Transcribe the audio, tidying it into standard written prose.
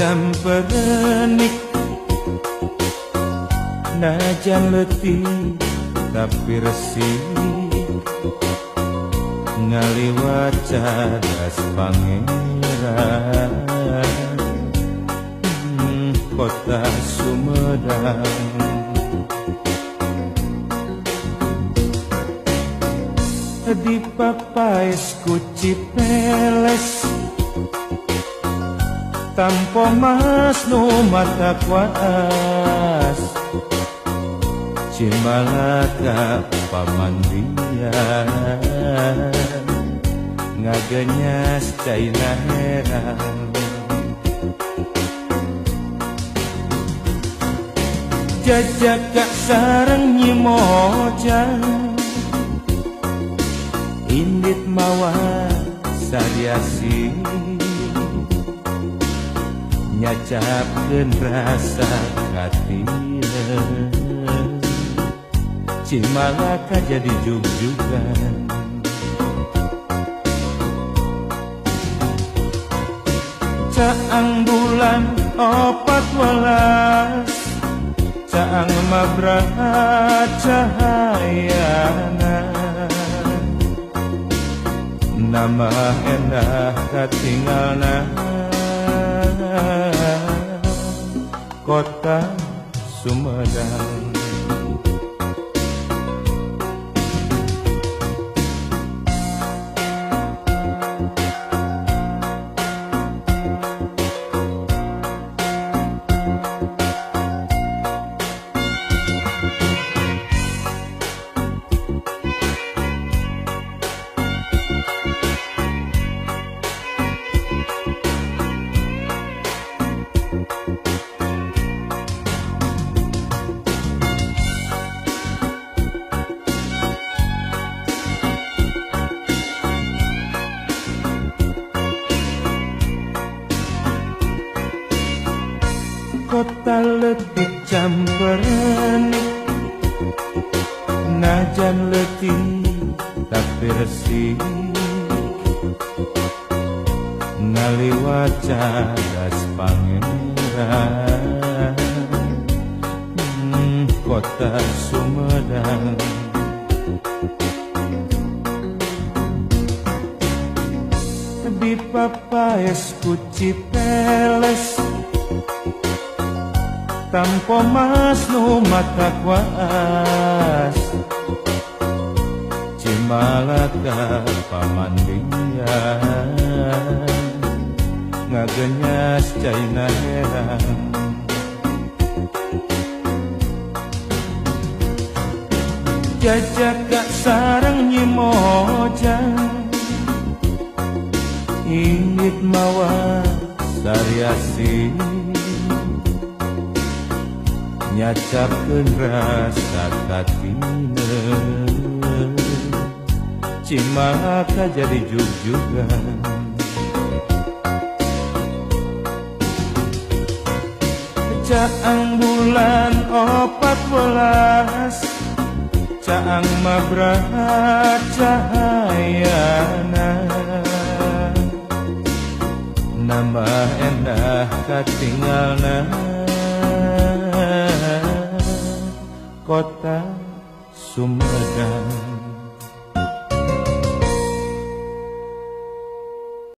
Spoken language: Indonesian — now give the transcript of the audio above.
camperenik najan letih tapi resik ngaliwat cadas pangeran kota Sumedang. Di papais ku Cipeles tampo mas nu mata kuas Cimalaka pamandian ngagenyas caina herang jajak kak sareng nyimojang indit mawa sariasi nyacapkeun rasa katina Cimalaka jadi jug-jugan caang bulan 14 caang mabraha cahayana nama endah katinggalna kota Sumedang. Kota letih camperenik najan letih tapi resik ngaliwat cadas pangeran kota Sumedang. Di papais ku Cipeles tampo mas nu mata kuas Cimalaka pamandian ngagenyas caina herang jajak kak sareng nyimojang indit mawa sariasi nyacapkeun rasa katina Cimalaka jadi jug-jugan caang bulan 14 caang mabraha cahayana nambah endah katinggalna kota Sumedang.